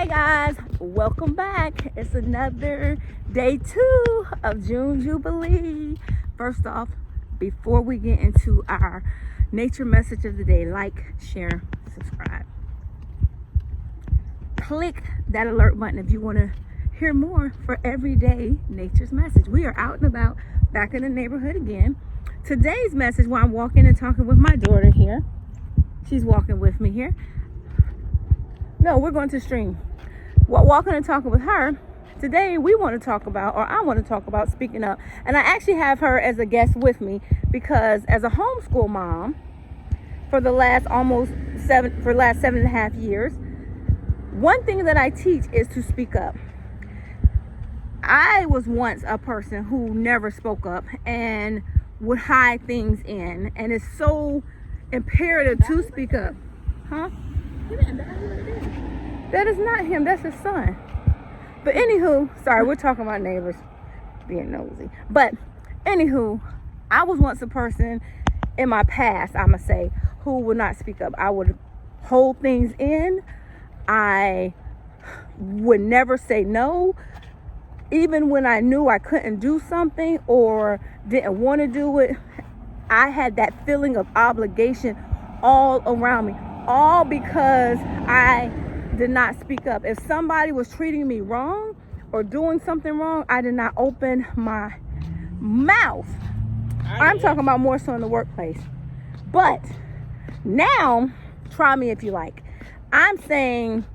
Hey guys, welcome back. It's another day 2 of June Jubilee. First off, before we get into our nature message of the day, like, share, subscribe. Click that alert button if you want to hear more for everyday nature's message. We are out and about, back in the neighborhood again. Today's message, while I'm walking and talking with my daughter here, she's walking with me here. No, we're going to stream. While walking and talking with her, today we want to talk about, or I want to talk about, speaking up. And I actually have her as a guest with me because as a homeschool mom for the last 7.5 years, one thing that I teach is to speak up. I was once a person who never spoke up and would hide things in, and it's so imperative to speak up. Huh? That is not him, that's his son. But anywho, sorry, we're talking about neighbors being nosy. But anywho, I was once a person in my past, I'ma say, who would not speak up. I would hold things in. I would never say no. Even when I knew I couldn't do something or didn't want to do it, I had that feeling of obligation all around me. All because I did not speak up. If somebody was treating me wrong or doing something wrong, I did not open my mouth. I'm talking about more so in the workplace. But now, try me if you like. I'm saying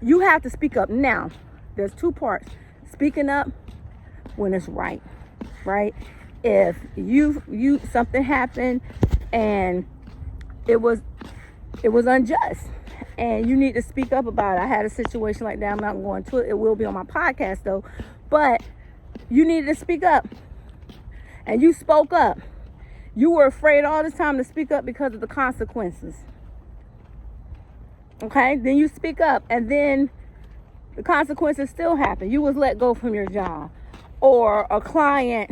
you have to speak up. Now, there's two parts. Speaking up when it's right? If you something happened and it was unjust and you need to speak up about it. I had a situation like that. I'm not going to it. It will be on my podcast though. But you needed to speak up. And you spoke up. You were afraid all this time to speak up because of the consequences. Okay? Then you speak up and then the consequences still happen. You was let go from your job, or a client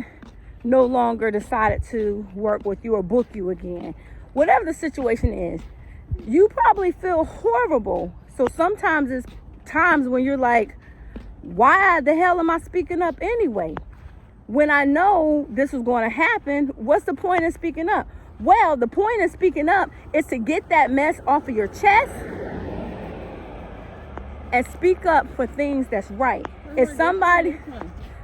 no longer decided to work with you or book you again. Whatever the situation is, you probably feel horrible. So sometimes it's times when you're like, why the hell am I speaking up anyway? When I know this was going to happen, what's the point in speaking up? Well, the point in speaking up is to get that mess off of your chest and speak up for things that's right. If somebody,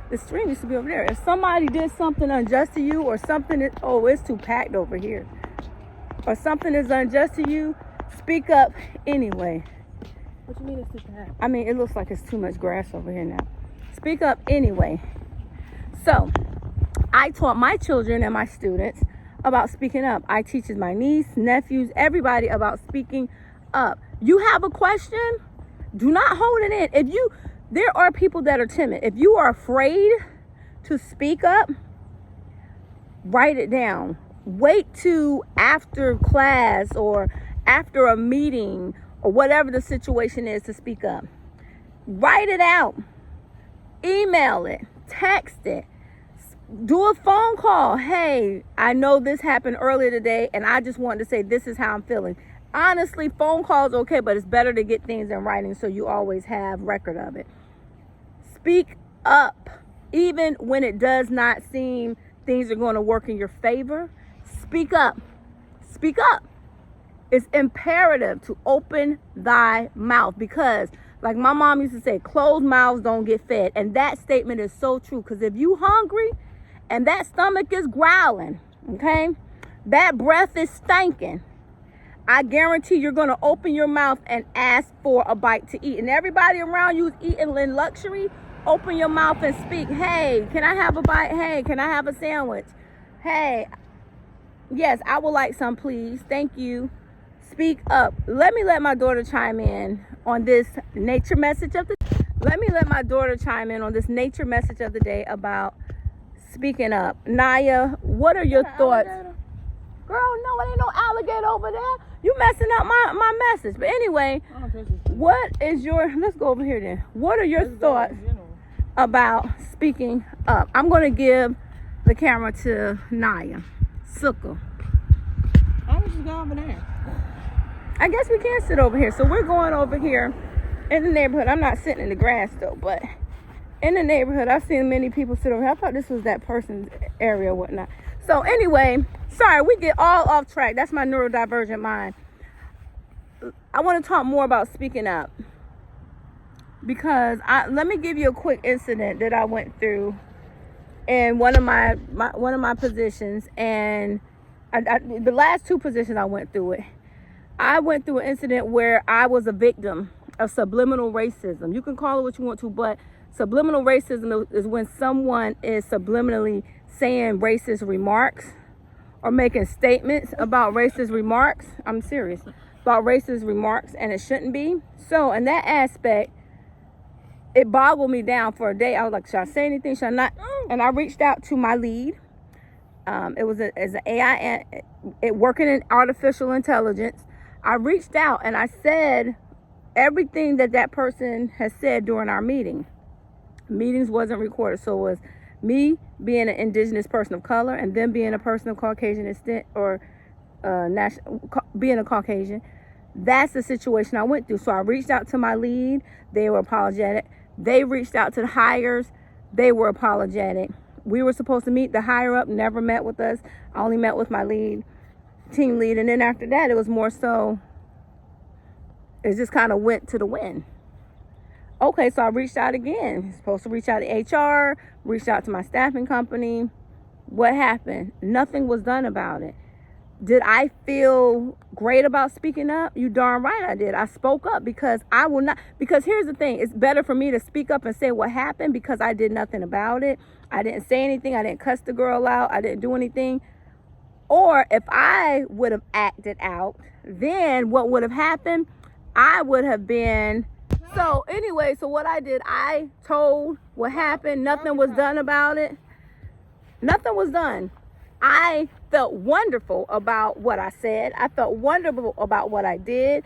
the stream used to be over there. If somebody did something unjust to you, or something is, it's too packed over here, or something is unjust to you, speak up anyway. What you mean it's too packed? I mean, it looks like it's too much grass over here now. Speak up anyway. So, I taught my children and my students about speaking up. I teach my niece, nephews, everybody about speaking up. You have a question? Do not hold it in. There are people that are timid. If you are afraid to speak up, write it down. Wait to after class or after a meeting or whatever the situation is to speak up. Write it out. Email it. Text it. Do a phone call. Hey, I know this happened earlier today and I just wanted to say this is how I'm feeling. Honestly, phone calls okay, but it's better to get things in writing so you always have record of it. Speak up. Even when it does not seem things are going to work in your favor, speak up. Speak up. It's imperative to open thy mouth because, like my mom used to say, closed mouths don't get fed. And that statement is so true, because if you hungry and that stomach is growling, okay, that breath is stinking, I guarantee you're going to open your mouth and ask for a bite to eat. And everybody around you is eating in luxury. Open your mouth and speak. Hey, can I have a bite? Hey, can I have a sandwich? Hey, yes, I would like some, please. Thank you. Speak up. Let my daughter chime in on this nature message of the day about speaking up. Naya, what are your thoughts? Girl, no, it ain't no alligator over there. You messing up my message. But anyway, let's go over here then. What are your thoughts about speaking up? I'm going to give the camera to Naya. Sukkah. Why don't you go over there? I guess we can sit over here. So we're going over here in the neighborhood, I'm not sitting in the grass though, but in the neighborhood, I've seen many people sit over here. I thought this was that person's area or whatnot. So anyway, sorry, we get all off track. That's my neurodivergent mind. I want to talk more about speaking up, because let me give you a quick incident that I went through in one of my positions, and the last 2 positions I went through it. I went through an incident where I was a victim of subliminal racism. You can call it what you want to, but subliminal racism is when someone is subliminally saying racist remarks or making statements about racist remarks. I'm serious. About racist remarks, and it shouldn't be. So in that aspect, it boggled me down for a day. I was like, should I say anything? Should I not? And I reached out to my lead. It was as an AI, working in artificial intelligence. I reached out and I said everything that person has said during our meeting. Meetings wasn't recorded, so it was me being an indigenous person of color, and them being a person of Caucasian descent, or being a Caucasian. That's the situation I went through. So I reached out to my lead. They were apologetic. They reached out to the hires. They were apologetic. We were supposed to meet. The higher up never met with us. I only met with my team lead. And then after that, it was more so, it just kind of went to the wind. Okay, so I reached out again. Supposed to reach out to HR, reached out to my staffing company. What happened? Nothing was done about it. Did I feel great about speaking up? You darn right I did. I spoke up because I will not, because here's the thing. It's better for me to speak up and say what happened because I did nothing about it. I didn't say anything. I didn't cuss the girl out. I didn't do anything. Or if I would have acted out, then what would have happened? I would have been. So anyway, so what I did, I told what happened. Nothing was done about it. Nothing was done. I felt wonderful about what I said. I felt wonderful about what I did.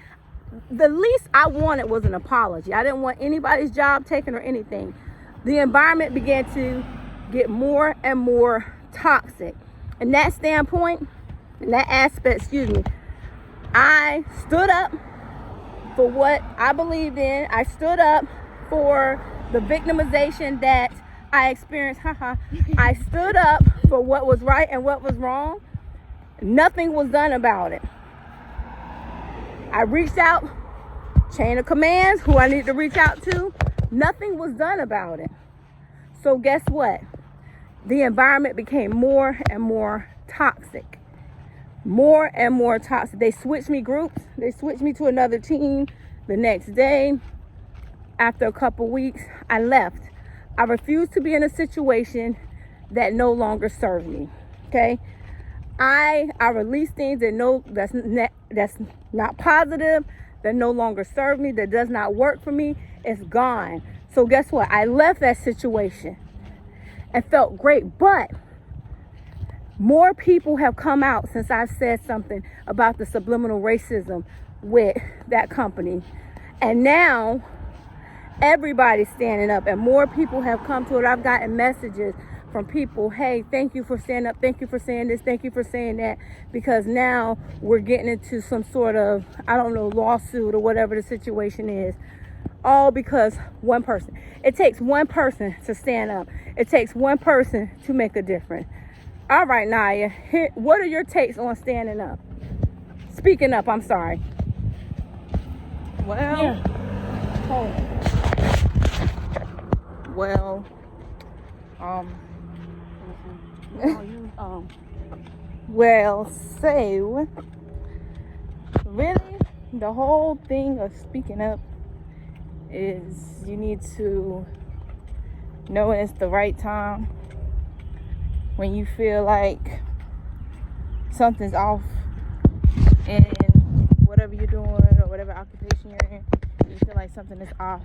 The least I wanted was an apology. I didn't want anybody's job taken or anything. The environment began to get more and more toxic. In that standpoint, in that aspect, I stood up for what I believed in. I stood up for the victimization that I experienced. I stood up for what was right and what was wrong. Nothing was done about it. I reached out, chain of commands, who I need to reach out to. Nothing was done about it. So guess what? The environment became more and more toxic. More and more toxic. They switched me groups. They switched me to another team the next day. After a couple weeks, I left. I refused to be in a situation that no longer served me. Okay? I release things that's not positive, that no longer serve me, that does not work for me. It's gone. So guess what? I left that situation and felt great. But more people have come out since I've said something about the subliminal racism with that company. And now everybody's standing up, and more people have come to it. I've gotten messages from people, hey, thank you for standing up, thank you for saying this, thank you for saying that, because now we're getting into some sort of, lawsuit or whatever the situation is, all because one person. It takes one person to stand up. It takes one person to make a difference. All right, Naya, what are your takes on standing up? Speaking up, I'm sorry. Well, so really the whole thing of speaking up is you need to know when it's the right time, when you feel like something's off in whatever you're doing or whatever occupation you're in, you feel like something is off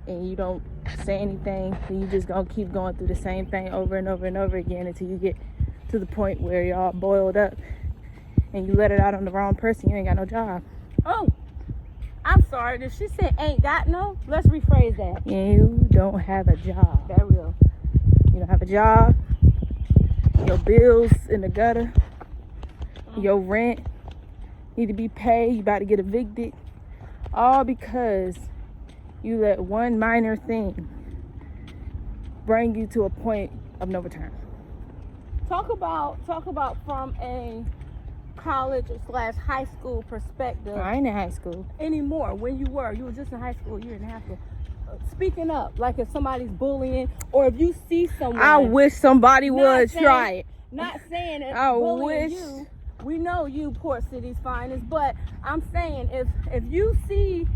and you don't say anything, then you just gonna keep going through the same thing over and over and over again until you get to the point where you're all boiled up and you let it out on the wrong person. You ain't got no job. Oh, I'm sorry. Did she say ain't got no? Let's rephrase that. You don't have a job. That real. You don't have a job. Your bills in the gutter. Your rent need to be paid. You about to get evicted. all because you let one minor thing bring you to a point of no return. Talk about from a college / high school perspective. I ain't in high school anymore. When you were just in high school a year and a half ago. Speaking up, like if somebody's bullying, or if you see someone. I wish somebody would try it. Not saying if bullying you. We know you, Port City's finest, but I'm saying if you see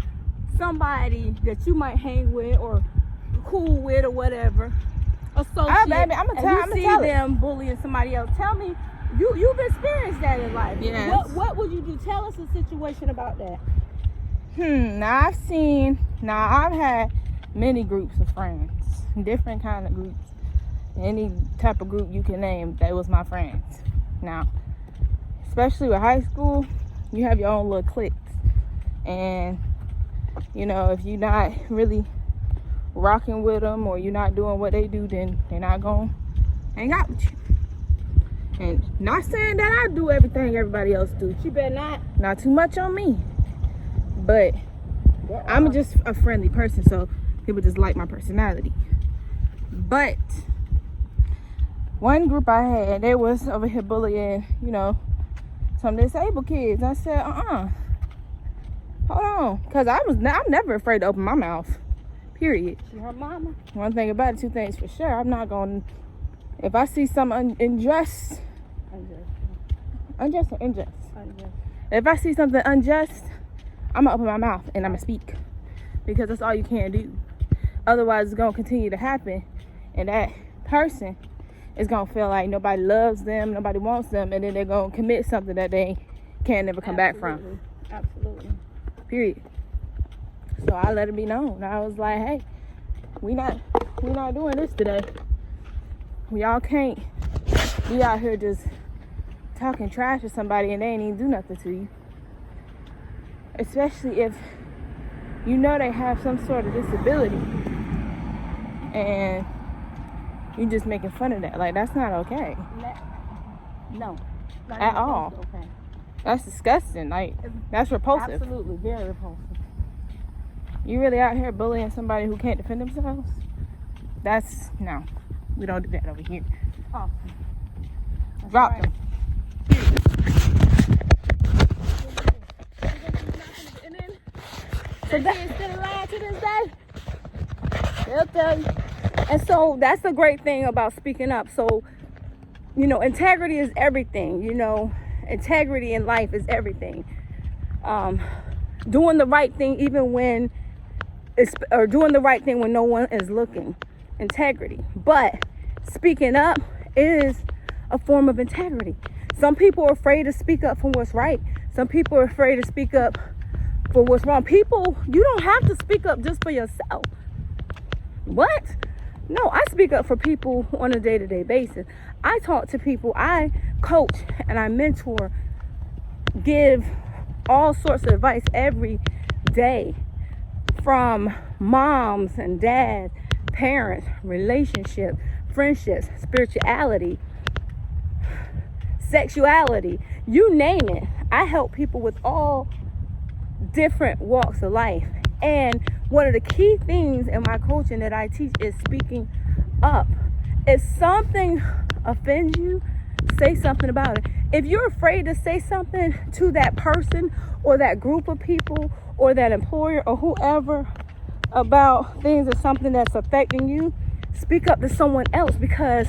somebody that you might hang with or cool with or whatever, associate, and you see them bullying somebody else, tell me, you've experienced that in life. Yes. What would you do? Tell us a situation about that. Now I've had many groups of friends, different kind of groups, any type of group you can name that was my friends. Now, especially with high school, you have your own little cliques, and if you're not really rocking with them or you're not doing what they do, then they're not gonna hang out with you. And not saying that I do everything everybody else do. You better not. Not too much on me. But I'm just a friendly person, so people just like my personality. But one group I had, they was over here bullying, some disabled kids. I said, hold on, because I'm never afraid to open my mouth. Period. She her mama. One thing about it, two things for sure. I'm not going to, if I see something unjust. If I see something unjust, I'm going to open my mouth and I'm going to speak. Because that's all you can do. Otherwise, it's going to continue to happen. And that person is going to feel like nobody loves them, nobody wants them, and then they're going to commit something that they can't never come back from. Absolutely. Period. So I let it be known. I was like, hey, we not doing this today. Y'all can't be out here just talking trash to somebody and they ain't even do nothing to you. Especially if they have some sort of disability and you just making fun of that. Like, that's not okay. No. At all. Okay. That's disgusting. Like, that's repulsive. Absolutely. Very repulsive. You really out here bullying somebody who can't defend themselves? No. We don't do that over here. Awesome. Drop them. So that's still alive to this day. They'll tell you. And so that's the great thing about speaking up. So, integrity is everything. Integrity in life is everything. Doing the right thing even when doing the right thing when no one is looking. Integrity. But speaking up is a form of integrity. Some people are afraid to speak up for what's right. Some people are afraid to speak up for what's wrong. People, you don't have to speak up just for yourself. What? No, I speak up for people on a day-to-day basis. I talk to people, I coach and I mentor, give all sorts of advice every day, from moms and dads, parents, relationships, friendships, spirituality, sexuality, you name it. I help people with all different walks of life. And one of the key things in my coaching that I teach is speaking up. If something offends you, say something about it. If you're afraid to say something to that person or that group of people or that employer or whoever about things or something that's affecting you, speak up to someone else because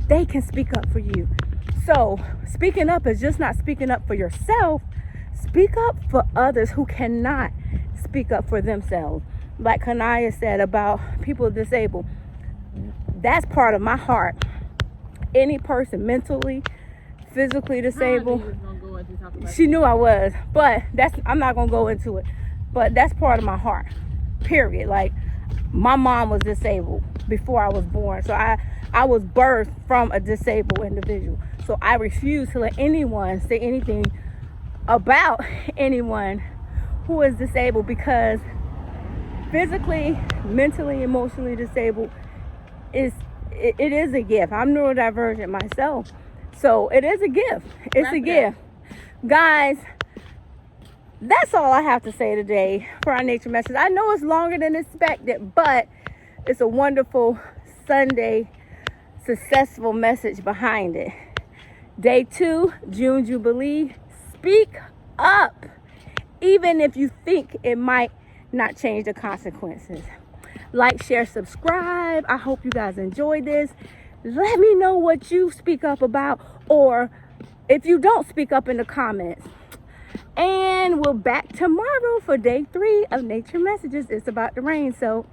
they can speak up for you. So speaking up is just not speaking up for yourself. Speak up for others who cannot speak up for themselves. Like Kanaya said about people disabled. That's part of my heart. Any person mentally, physically disabled. She knew I was, but I'm not gonna go into it. But that's part of my heart. Period. Like, my mom was disabled before I was born, so I was birthed from a disabled individual. So I refuse to let anyone say anything about anyone who is disabled, because physically, mentally, emotionally disabled it is a gift. I'm neurodivergent myself, so it is a gift. It's a gift. Guys, that's all I have to say today for our nature message. I know it's longer than expected, but it's a wonderful Sunday, successful message behind it. Day 2, June Jubilee. Speak up, even if you think it might not change the consequences. Like, share, subscribe. I hope you guys enjoyed this. Let me know what you speak up about, or if you don't speak up, in the comments. And we're back tomorrow for day 3 of Nature Messages. It's about to rain, so